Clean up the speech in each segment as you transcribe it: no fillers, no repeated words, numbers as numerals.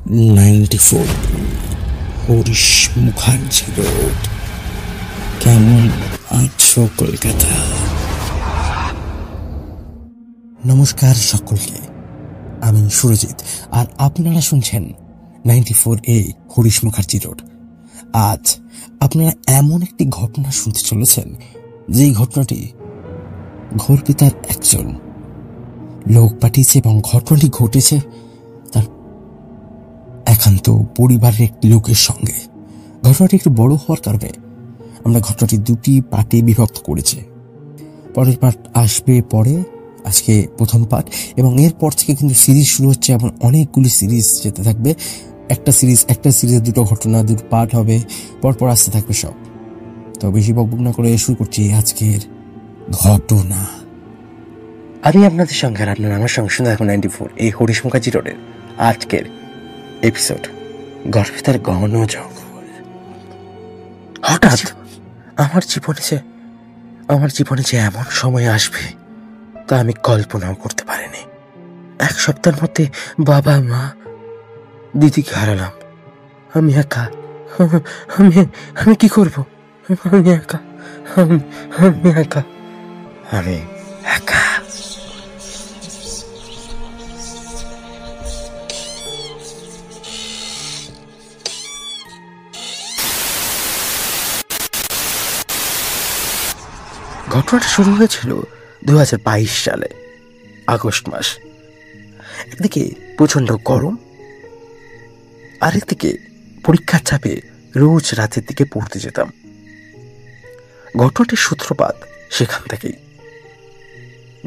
94 Harish Mukherjee road. কেমন আছো কলকাতা? নমস্কার সকলকে, আমি সুরজিৎ আর আপনারা শুনছেন 94A হরিশ মুখার্জি রোড। আজ আপনারা এমন একটি ঘটনা শুনতে চলেছেন যেই ঘটনাটি ঘোরপিতার একজন লোক পাঠিয়েছে এবং ঘটনাটি ঘটেছে তার একান্ত পরিবারের একটি লোকের সঙ্গে। ঘটনাটি একটু বড় হওয়ার কারণে আমরা ঘটনাটি দুটি পার্টে বিভক্ত করেছি। পরের পার্ট আসবে পরে, আজকে প্রথম পার্ট, এবং এরপর থেকে কিন্তু সিরিজ শুরু হচ্ছে। এমন অনেকগুলি সিরিজ যেতে থাকবে, একটা সিরিজে দুটো ঘটনা, দুটো পার্ট হবে, পরপর আসতে থাকবে সব। তো বেশি বকবক না করে শুরু করছি আজকের ঘটনা। আমি আপনাদের সঙ্গে আর আপনারা আমার সঙ্গে শুনে এখন 94 এই হরিশ মুখার্জি রোডের আজকের এপিসোড গর্ভেতার গহন জঙ্গল। হঠাৎ আমার জীবনে যে এমন সময় আসবে তা আমি কল্পনাও করতে পারিনি। এক সপ্তাহের মধ্যে বাবা, মা, দিদিকে হারালাম। আমি একা। আমি কি করব? আমি একা। আমি একা। ঘটনাটা শুরু হয়েছিল 2022 সালে আগস্ট মাস। একদিকে প্রচন্ড গরম, আরেকদিকে পরীক্ষার চাপে রোজ রাতের দিকে পড়তে যেতাম। ঘটনাটির সূত্রপাত সেখান থেকেই।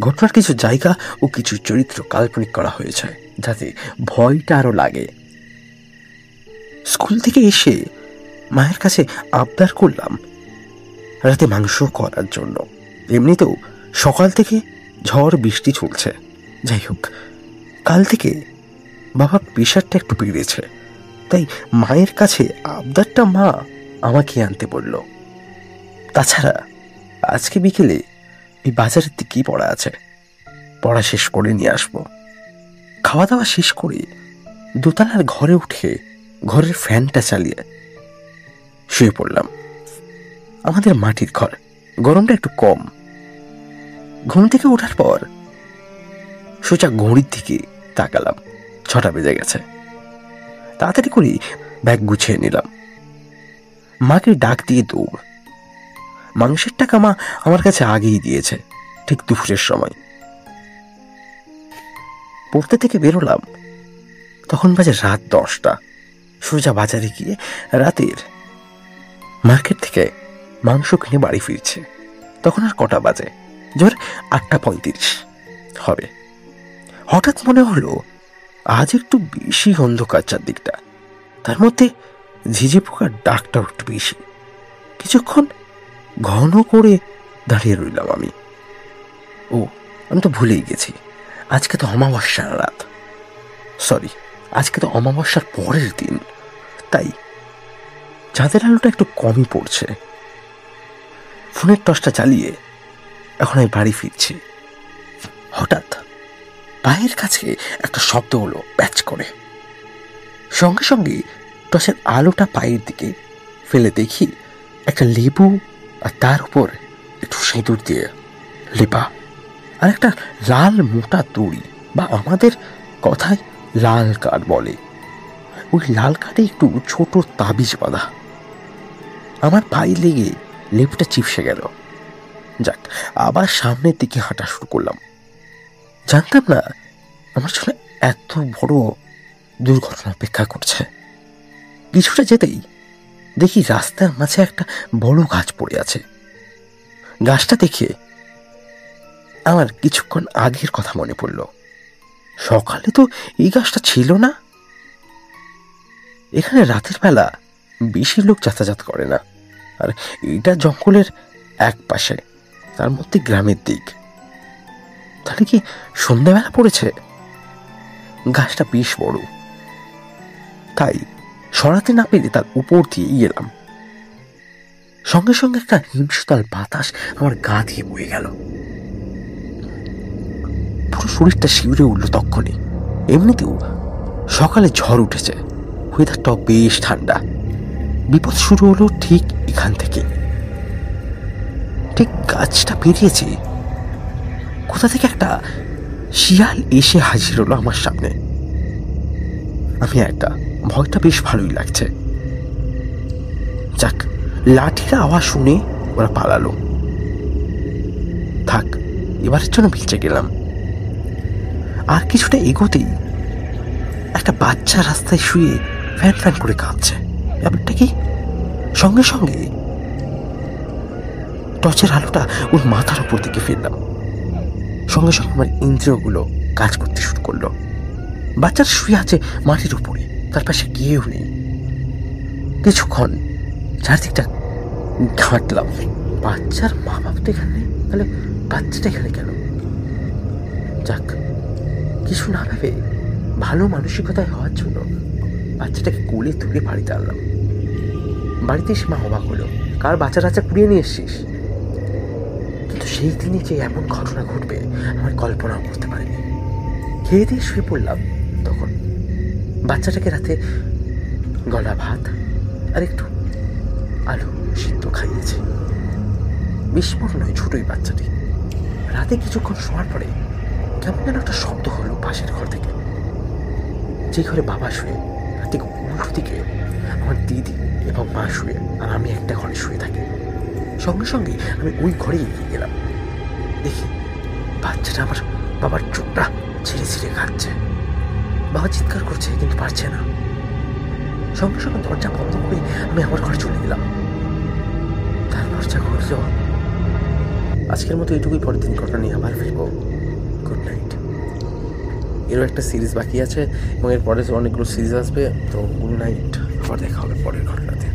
ঘটনার কিছু জায়গা ও কিছু চরিত্র কাল্পনিক করা হয়েছে যাতে ভয়টা আরো লাগে। স্কুল থেকে এসে মায়ের কাছে আবদার করলাম রাতে মাংস করার জন্য। এমনিতেও সকাল থেকে ঝড় বৃষ্টি চলছে। যাই হোক, কাল থেকে বাবা প্রেশারটা একটু বেড়েছে, তাই মায়ের কাছে আবদারটা মা আমাকে আনতে বলল। তাছাড়া আজকে বিকেলে এই বাজারের দিকেই পড়া আছে, পড়া শেষ করে নিয়ে আসবো। খাওয়া দাওয়া শেষ করে দোতলার ঘরে উঠে ঘরের ফ্যানটা চালিয়ে শুয়ে পড়লাম। আমাদের মাটির ঘর, গরমটা একটু কম। ঘুম থেকে ওঠার পর সোজা ঘড়ির দিকে তাকালাম, 6টা বেজে গেছে। তাড়াতাড়ি করে ব্যাগ গুছিয়ে নিলাম। মাকে ডাক দিয়ে দৌড়। মাংসের টাকা মা আমার কাছে আগেই দিয়েছে, ঠিক দুপুরের সময়। পড়তে থেকে বেরোলাম, তখন বাজে রাত 10টা। সোজা বাজারে গিয়ে রাতের মার্কেট থেকে মাংস কিনে বাড়ি ফিরছে। তখন আর কটা বাজে? জোর 8:35 হবে। হঠাৎ মনে হলো আজ একটু বেশি অন্ধকার চারদিকটা, তার মধ্যে ঝিঝি পোকার ডাকটাও একটু বেশি। কিছুক্ষণ ঘন করে দাঁড়িয়ে রইলাম আমি তো ভুলেই গেছি, আজকে তো অমাবস্যার রাত। আজকে তো অমাবস্যার পরের দিন, তাই চাঁদের আলোটা একটু কমই পড়ছে। ফোনের টর্চটা চালিয়ে এখন আমি বাড়ি ফিরছি। হঠাৎ পায়ের কাছে একটা শব্দ হলো, প্যাচ করে। সঙ্গে সঙ্গে টর্চের আলোটা পায়ের দিকে ফেলে দেখি একটা লেবু, আর তার উপর একটু সিঁদুর দিয়ে লেপা, আর একটা লাল মোটা দড়ি, বা আমাদের কথায় লাল কাঠ বলে। ওই লাল কাঠে একটু ছোট তাবিজ বাঁধা। আমার পায়ে লেগে লেবুটা চিপসে গেল। যাক, আবার সামনের দিকে হাঁটা শুরু করলাম। জানতাম না আমার জন্য এত বড় দুর্ঘটনা অপেক্ষা করছে। কিছুটা যেতেই দেখি রাস্তার মাঝে একটা বড় গাছ পড়ে আছে। গাছটা দেখে আমার কিছুক্ষণ আগের কথা মনে পড়ল। সকালে তো এই গাছটা ছিল না। এখানে রাতের বেলা বেশি লোক যাতায়াত করে না, আর এটা জঙ্গলের এক পাশে, তার মধ্যে গ্রামের দিক। তাহলে কি সন্ধ্যাবেলা পড়েছে? গাছটা বেশ বড়, তাই সরাতে না পেরে তার উপর দিয়ে গেলাম। সঙ্গে সঙ্গে একটা হিমশীতল বাতাস আমার গা দিয়ে বয়ে গেল। পুরো শরীরটা শিউরে উঠল তক্ষণে। এমনিতেও সকালে ঝড় উঠেছে, ওয়েদারটাও বেশ ঠান্ডা। বিপদ শুরু হলো ঠিক এখান থেকে। ঠিক গাছটা পেরিয়েছি, কোথা থেকে একটা শিয়াল এসে হাজির হলো আমার সামনে। আমি একটা ভয়টা বেশ ভালোই লাগছে। যাক, লাঠির আওয়াজ শুনে ওরা পালালো। থাক, এবারের জন্য বেঁচে গেলাম। আর কিছুটা এগোতেই একটা বাচ্চা রাস্তায় শুয়ে ফ্যান ফ্যান করে কাঁদছে। ব্যাপারটা কি? সঙ্গে সঙ্গে টর্চের আলোটা ওর মাথার উপর দিকে ফেললাম। সঙ্গে সঙ্গে আমার ইন্দ্রিয়গুলো কাজ করতে শুরু করলো। বাচ্চাটা শুয়ে আছে মাটির উপরে, তার পাশে কেউ নেই। কিছুক্ষণ চারদিকটা ঘাঁটলাম। বাচ্চার মা বাবা তো এখানে নেই, তাহলে বাচ্চাটা এখানে কেন? যাক, কিছু না ভেবে ভালো মানসিকতায় হওয়ার জন্য বাচ্চাটাকে কোলে তুলে বাড়িতে আনলাম। বাড়িতে এসে মা অবাক হলো, কার বাচ্চা টাচ্চা কুড়িয়ে নিয়ে এসছিস? কিন্তু সেই দিনে যে এমন ঘটনা ঘটবে আমার কল্পনাও করতে পারিনি। খেয়ে দিয়ে শুয়ে পড়লাম। তখন বাচ্চাটাকে রাতে গলা ভাত আর একটু আলু সিদ্ধ খাইয়েছে। বিস্ফোরণ নয়, ছোটই বাচ্চাটি। রাতে কিছুক্ষণ শোয়ার পরে কেমন যেন একটা শব্দ হলো পাশের ঘর থেকে। যে ঘরে বাবা শুয়ে, তার থেকে উল্টো দিকে আমার দিদি এবং মা শুয়ে, আর আমি একটা ঘরে শুয়ে থাকি। সঙ্গে সঙ্গে আমি ওই ঘরে এগিয়ে গেলাম। দেখি বাচ্চাটা আমার বাবার চোখটা ছিঁড়ে ছিঁড়ে খাচ্ছে। বাবা চিৎকার করছে কিন্তু পারছে না। সঙ্গে সঙ্গে দরজা বন্ধ করে আমি আমার ঘরে চলে গেলাম। তারপর যা ঘটল, আজকের মতো এইটুকুই। পরের দিন ঘটনা নিয়ে আবার ফিরবো। Good night. এরও একটা সিরিজ বাকি আছে এবং এর পরে অনেকগুলো সিরিজ আসবে, তো গুড নাইট। আবার দেখা হবে পরের ঘটনাতে।